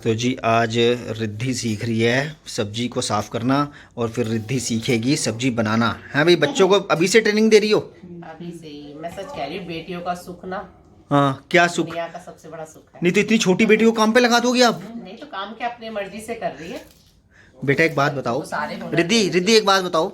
तो जी आज रिद्धि सीख रही है सब्जी को साफ करना और फिर रिद्धि सीखेगी सब्जी बनाना। है भाई, बच्चों को अभी से ट्रेनिंग दे रही हो? अभी से ही। मैं सच कह रही हूँ, बेटियों का सुख ना हाँ, क्या सुख? दुनिया का सबसे बड़ा सुख है। नहीं तो इतनी छोटी बेटी को काम पे लगा दोगे आप? नहीं तो काम क्या अपनी मर्जी से कर रही है। बेटा एक बात बताओ, तो सारे होना रिद्धि रिद्धि एक बात बताओ,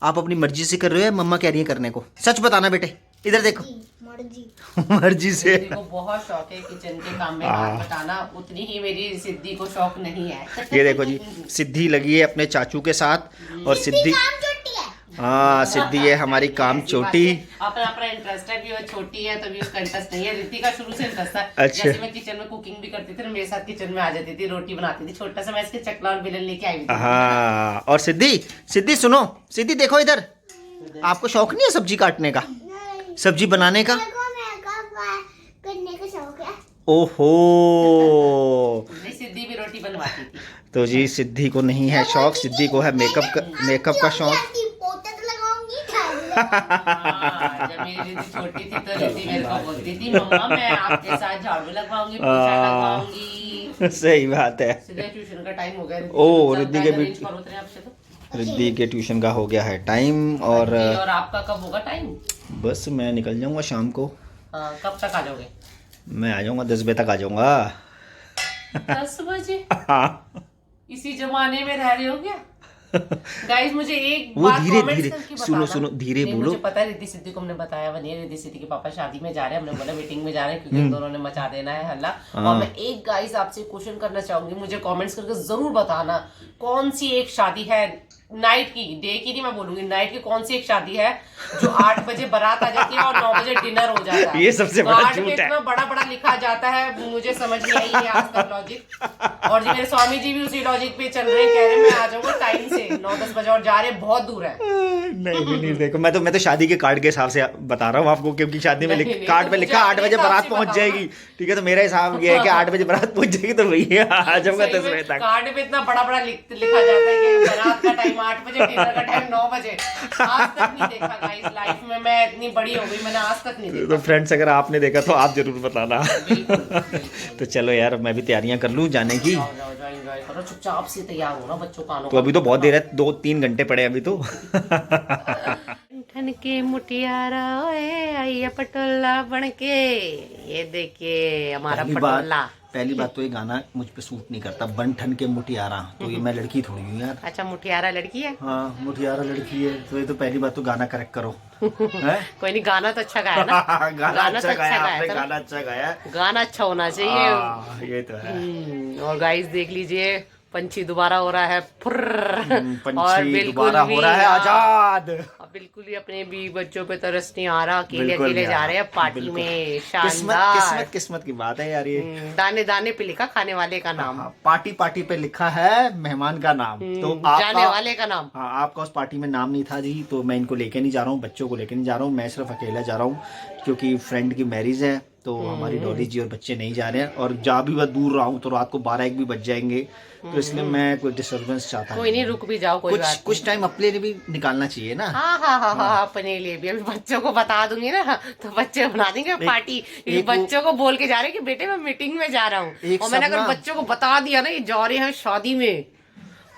आप अपनी मर्जी से कर रहे हो या मम्मा कह रही है करने को? सच बताना बेटे, इधर देखो। मर्जी मर्जी से। सिद्धि को बहुत शौक है किचन के काम में हाथ बटाना, उतनी ही मेरी सिद्धि को शौक नहीं है। ये देखो जी, सिद्धि लगी है अपने चाचू के साथ और सिद्धि काम छोटी है। हाँ, सिद्धि है हमारी काम चोटी। अपना अपना इंटरेस्ट है, भी वो छोटी है तो भी उसका इंटरेस्ट नहीं है। रिद्धि का शुरू से इंटरेस्ट था। अच्छा। जैसे मैं किचन में कुकिंग भी करती थी ना, मेरे साथ किचन में आ जाती थी, रोटी बनाती थी। छोटा सा मैं इसके चकला और बेलन लेके आई हुई थी। हाँ, और सिद्धि सिद्धि सुनो, सिद्धि देखो इधर, आपको शौक नहीं है सब्जी काटने का, सब्जी बनाने का? करने का शौक है। ओहो, नहीं, सिद्धि भी रोटी बनवाती थी। तो जी सिद्धि को नहीं है शौक, सिद्धि को है मेकअप का शौक। पोते तो लगाऊंगी। हाँ, जब मेरी रिद्धि छोटी थी तो रिद्धि मेरे को बोलती थी, मम्मा मैं आपके साथ झाड़ू लगवाऊंगी, पोछा लगवाऊंगी। सही बात है। सीधे ट्यूशन का टाइम हो गया। ओ, रिद्धि के भी arrange करो तेरे आपसे तो। रिद्धि के ट्यूशन का हो गया है टाइम और और आपका कब होगा टाइम? बस मैं निकल जाऊंगा शाम को। हाँ, कब तक आ जाओगे? मैं आ जाऊंगा 10 बजे तक आ जाऊंगा। 10 बजे? इसी जमाने में रह रहे हो क्या? गाइस मुझे एक वो बात धीरे comments धीरे करके सुनो बताना। सुनो, धीरे नहीं, बोलो। मुझे पता है रिद्धि सिद्धि को हमने बताया हुआ नहीं है। रिद्धि सिद्धि के पापा शादी में जा रहे हैं, हमने बोला मीटिंग में जा रहे हैं क्योंकि इन दोनों ने मचा देना है हल्ला। और मैं एक गाइस आपसे क्वेश्चन करना चाहूंगी, मुझे कमेंट्स करके जरूर बताना कौन सी एक शादी है नाइट की, डे की नहीं मैं बोलूंगी, नाइट की कौन सी एक शादी है जो 8 बजे बारात आ जाती है और 9 बजे डिनर हो जाता है। ये सबसे बड़ा कार्ड झूठ पे है। इतना बड़ा बड़ा लिखा जाता है, मुझे समझ नहीं आई है आज तक लॉजिक। और जी मेरे स्वामी जी भी उसी लॉजिक पे चल रहे हैं, कह रहे हैं मैं आ जाऊंगा टाइम से 9-10 बजे, और जा रहे हैं बहुत दूर है। नहीं, देखो मैं तो शादी के कार्ड के हिसाब से बता रहा हूँ आपको, क्योंकि शादी में नहीं, कार्ड तो पे मुझे लिखा 8 अपने बजे हिसाब बारात से पहुंच बताओ जाएगी। ठीक है, तो मेरा हिसाब ये है कि 8 बजे बारात पहुंच जाएगी तो भैया आ जाऊंगा 10 बजे तक। कार्ड पे इतना बड़ा बड़ा लिखा जाता है कि बारात का टाइम 8 बजे, डिनर का टाइम 9 बजे। आज तक नहीं देखा गाइस लाइफ में, मैं इतनी बड़ी हो गई, मैंने आज तक नहीं देखा। तो फ्रेंड्स अगर आपने देखा तो आप जरूर बताना। तो चलो यार, मैं भी तैयारियां कर लूं जाने की। जाओ जाओ जाओ, एंजॉय करो, चुपचाप से तैयार हो ना, बच्चों कानों तो अभी तो बहुत देर है, 2-3 घंटे पड़े अभी तो। ठन के मुटियारा ओए आइया पटोला बन के, ये देखिए हमारा पटोला। पहली बात तो ये गाना मुझ पे सूट नहीं करता, बन ठन के मुटियारा, तो ये मैं लड़की थोड़ी हूँ यार। अच्छा, मुठियारा लड़की है। हाँ, मुटियारा लड़की है, तो ये तो पहली बात तो गाना करेक्ट करो। हैं? कोई नहीं, गाना तो अच्छा गाया ना। गाना अच्छा तो गाया आपने, था ना? गाना अच्छा गाया। गाना अच्छा होना चाहिए। ये तो है। और गाइस देख लीजिए, पंछी दोबारा हो रहा है फुर्र। और पंछी बिल्कुल दोबारा हो रहा है आजाद। और बिल्कुल ही अपने भी बच्चों पे तरस नहीं आ रहा, अकेले बिल्कुल अकेले यार, जा रहे हैं पार्टी बिल्कुल। में। किस्मत शानदार। किस्मत की बात है यार ये। दाने दाने पे लिखा खाने वाले का नाम, पार्टी पार्टी पे लिखा है मेहमान का नाम, तो जाने वाले का नाम। हाँ, आपका उस पार्टी में नाम नहीं था जी, तो मैं इनको लेके नहीं जा रहा हूँ, बच्चों को लेके नहीं जा रहा हूँ, मैं सिर्फ अकेला जा रहा हूँ क्योंकि फ्रेंड की मैरिज है, तो हमारी डॉली जी और बच्चे नहीं जा रहे हैं, और जा भी मैं दूर रहा हूँ तो रात को 12-1 भी बज जाएंगे, तो इसलिए मैं कोई डिस्टर्बेंस चाहता कोई नहीं, रुक भी जाओ, कोई बात कुछ टाइम अपने लिए भी निकालना चाहिए ना। हाँ हाँ हाँ हाँ, अपने लिए भी। अभी बच्चों को बता दूंगी ना तो बच्चे बना देंगे पार्टी। बच्चों को बोल के जा रहे हैं कि बेटे मैं मीटिंग में जा रहा हूँ, और मैंने अगर बच्चों को बता दिया ना ये जा रहे हैं शादी में,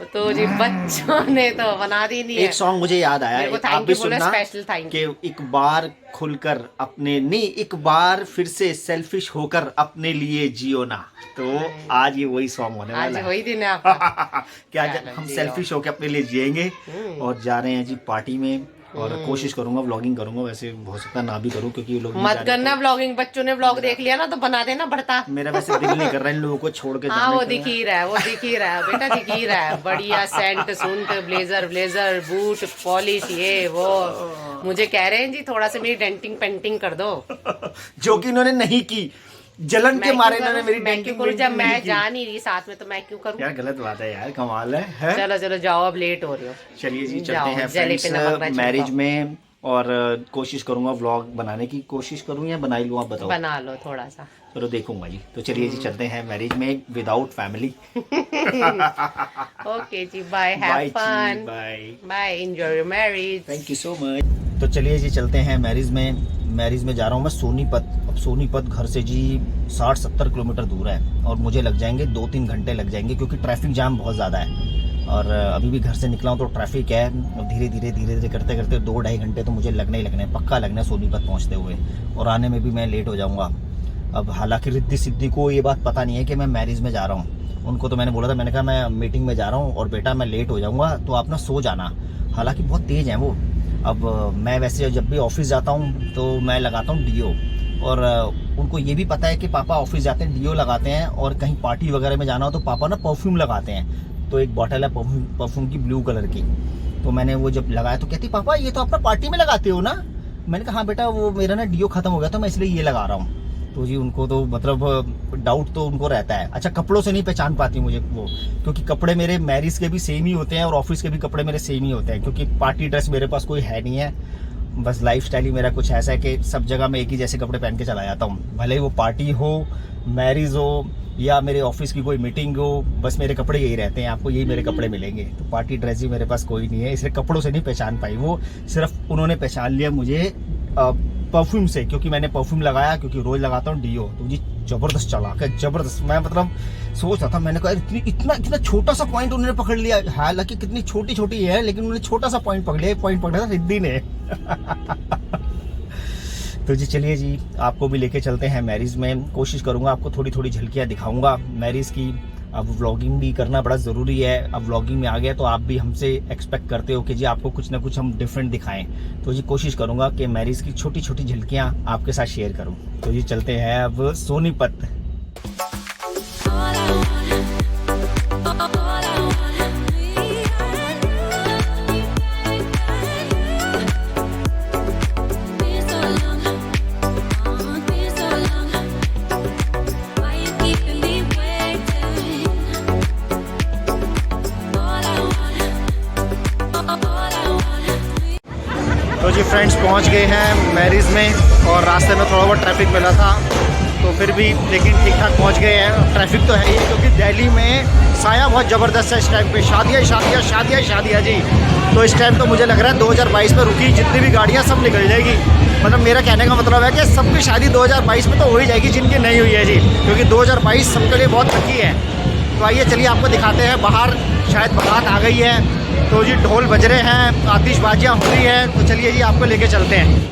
तो जी बच्चों ने तो बना दी नहीं है। एक सॉन्ग मुझे याद आया, आप भी सुनना, स्पेशल थैंक कि एक बार खुलकर अपने नहीं, एक बार फिर से सेल्फिश होकर अपने लिए जियो ना, तो आज ये वही सॉन्ग होने वाला आज है। वही दिन है आपका। क्या चलो, हम जियो। सेल्फिश होकर अपने लिए जिएंगे और जा रहे हैं जी पार्टी में, और कोशिश करूंगा व्लॉगिंग करूंगा, वैसे हो सकता ना भी करूं क्योंकि ये लोग मत करना व्लॉगिंग, बच्चों ने व्लॉग देख लिया ना तो बना देना बढ़ता। मेरा वैसे दिल नहीं कर रहा इन लोगों को छोड़ के हाँ जाने वो का। दिख ही रहा है, वो दिख ही रहा है बेटा, दिख ही रहा है। बढ़िया सेंट सूंट ब्लेजर बूट पॉलिश ये वो। मुझे कह रहे हैं जी थोड़ा सा मेरी डेंटिंग पेंटिंग कर दो, जो कि इन्होंने नहीं की, जलन के मारे इन्होंने मेरी मैं क्यों करूँ? जब मैं जा नहीं रही साथ में तो मैं क्यों करूँ? यार गलत बात है यार, कमाल है? चलो चलो जाओ, अब लेट हो रही हो। चलिए जी, जाओ, चलते हैं जले पे नमक फ्रेंड्स ना मैरिज छिड़काओ। में, और कोशिश करूंगा व्लॉग बनाने की, कोशिश करूं या बना ही लूं, आप बताओ। बना लो थोड़ा सा। चलो देखूंगा जी। तो चलिए जी, चलते हैं मैरिज में विदाउट फैमिली। ओके जी, bye, have fun, bye, bye, enjoy your marriage. Thank you so much. तो चलिए जी, चलते हैं मैरिज में। मैरिज में जा रहा हूँ मैं सोनीपत। अब सोनीपत घर से जी 60-70 किलोमीटर दूर है और मुझे लग जाएंगे 2-3 घंटे लग जाएंगे क्योंकि ट्रैफिक जाम बहुत ज़्यादा है। और अभी भी घर से निकला हूँ तो ट्रैफिक है। धीरे धीरे करते करते 2-2.5 घंटे तो मुझे लगने ही लगने हैं, पक्का लगना है सोनीपत पहुँचते हुए। और आने में भी मैं लेट हो जाऊँगा। अब हालांकि रिद्धि सिद्धि को ये बात पता नहीं है कि मैं मैरिज में जा रहा हूँ। उनको तो मैंने बोला था, मैंने कहा मैं मीटिंग में जा रहा हूँ और बेटा मैं लेट हो जाऊँगा तो आप ना सो जाना। हालांकि बहुत तेज़ हैं वो। अब मैं वैसे जब भी ऑफिस जाता हूँ तो मैं लगाता हूँ डीओ, और उनको ये भी पता है कि पापा ऑफिस जाते हैं डीओ लगाते हैं, और कहीं पार्टी वगैरह में जाना हो तो पापा ना परफ्यूम लगाते हैं। तो एक बॉटल है परफ्यूम की ब्लू कलर की, तो मैंने वो जब लगाया तो कहती पापा ये तो अपना पार्टी में लगाते हो ना। मैंने कहा हाँ बेटा वो मेरा ना डीओ खत्म हो गया तो मैं इसलिए ये लगा रहा हूँ। तो जी उनको तो मतलब डाउट तो उनको रहता है। अच्छा कपड़ों से नहीं पहचान पाती मुझे वो, क्योंकि कपड़े मेरे मैरिज के भी सेम ही होते हैं और ऑफिस के भी कपड़े मेरे सेम ही होते हैं, क्योंकि पार्टी ड्रेस मेरे पास कोई है नहीं है। बस लाइफस्टाइल ही मेरा कुछ ऐसा है कि सब जगह मैं एक ही जैसे कपड़े पहन के चला जाता हूँ, भले ही वो पार्टी हो, मैरिज हो या मेरे ऑफिस की कोई मीटिंग हो, बस मेरे कपड़े यही रहते हैं, आपको यही मेरे कपड़े मिलेंगे। तो पार्टी ड्रेस ही मेरे पास कोई नहीं है, इसलिए कपड़ों से नहीं पहचान पाई वो। सिर्फ उन्होंने पहचान लिया मुझे परफ्यूम से, क्योंकि मैंने परफ्यूम लगाया, क्योंकि रोज लगाता हूँ डीओ। तो जी जबरदस्त चला के, जबरदस्त। मैं मतलब सोच रहा था, मैंने कहा इतना छोटा सा पॉइंट उन्होंने पकड़ लिया। हालांकि कितनी छोटी है लेकिन उन्होंने छोटा सा पॉइंट पकड़ लिया। पॉइंट पकड़ा था रिद्धि ने। तो जी चलिए जी आपको भी लेके चलते हैं मैरिज में। कोशिश करूंगा आपको थोड़ी थोड़ी झलकियां दिखाऊंगा मैरिज की। अब व्लॉगिंग भी करना बड़ा ज़रूरी है। अब व्लॉगिंग में आ गया तो आप भी हमसे एक्सपेक्ट करते हो कि जी आपको कुछ ना कुछ हम डिफरेंट दिखाएं। तो जी कोशिश करूंगा कि मैरिज की छोटी छोटी झलकियां आपके साथ शेयर करूं। तो जी चलते हैं अब सोनीपत। तो जी फ्रेंड्स पहुंच गए हैं मैरिज में, और रास्ते में थोड़ा बहुत ट्रैफिक मिला था तो फिर भी लेकिन ठीक ठाक पहुंच गए हैं। ट्रैफिक तो है ही, क्योंकि दिल्ली में साया बहुत ज़बरदस्त है इस टाइम पे। शादियाँ जी। तो इस टाइम तो मुझे लग रहा है 2022 में रुकी जितनी भी गाड़ियाँ सब निकल जाएगी। मतलब मेरा कहने का मतलब है कि सबकी शादी 2022 में तो हो ही जाएगी जिनकी नहीं हुई है जी, क्योंकि 2022 सबके लिए बहुत लकी है। तो आइए चलिए आपको दिखाते हैं बाहर, शायद बारात आ गई है। तो जी ढोल बज रहे हैं, आतिशबाजियाँ हो रही हैं। तो चलिए जी आपको लेके चलते हैं।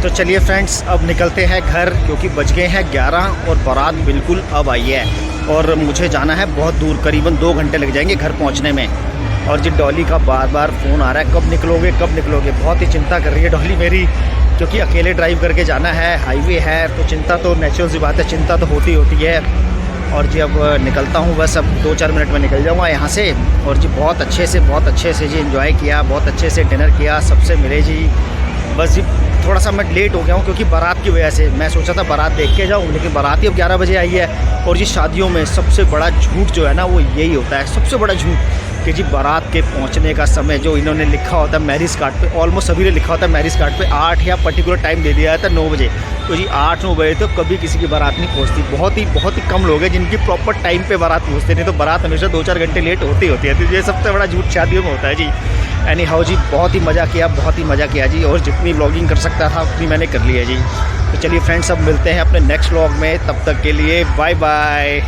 तो चलिए फ्रेंड्स अब निकलते हैं घर, क्योंकि बज गए हैं 11 और बारात बिल्कुल अब आई है। और मुझे जाना है बहुत दूर, करीबन 2 घंटे लग जाएंगे घर पहुंचने में। और जी डॉली का बार बार फ़ोन आ रहा है, कब निकलोगे कब निकलोगे। बहुत ही चिंता कर रही है डॉली मेरी, क्योंकि अकेले ड्राइव करके जाना है, हाईवे है, तो चिंता तो नेचुरल सी बात है, चिंता तो होती है। और जी अब निकलता हूँ, बस अब 2-4 मिनट में निकल जाऊँगा यहाँ से। और जी बहुत अच्छे से जी एंजॉय किया, बहुत अच्छे से डिनर किया, सबसे मिले जी। बस जी थोड़ा सा मैं लेट हो गया हूँ क्योंकि बारात की वजह से। मैं सोचा था बारात देख के जाऊँ, लेकिन बारात ही अब 11 बजे आई है। और जी शादियों में सबसे बड़ा झूठ जो है ना वो यही होता है, सबसे बड़ा झूठ, कि जी बारात के पहुंचने का समय जो इन्होंने लिखा होता है मैरिज कार्ड पे, ऑलमोस्ट सभी ने लिखा होता है मैरिज कार्ड पे 8 या पर्टिकुलर टाइम दे दिया जाता है 9 बजे। तो जी 8-9 बजे तो कभी किसी की बारात नहीं पहुंचती। बहुत ही कम लोग हैं जिनकी प्रॉपर टाइम पे बारात पहुंचते, नहीं तो बारात हमेशा 2-4 घंटे लेट होती है। तो ये सबसे बड़ा झूठ शादियों में होता है जी। एनी हाउ जी बहुत ही मज़ा किया जी, और जितनी व्लॉगिंग कर सकता था उतनी मैंने कर ली है जी। तो चलिए फ्रेंड्स अब मिलते हैं अपने नेक्स्ट व्लॉग में, तब तक के लिए बाय बाय।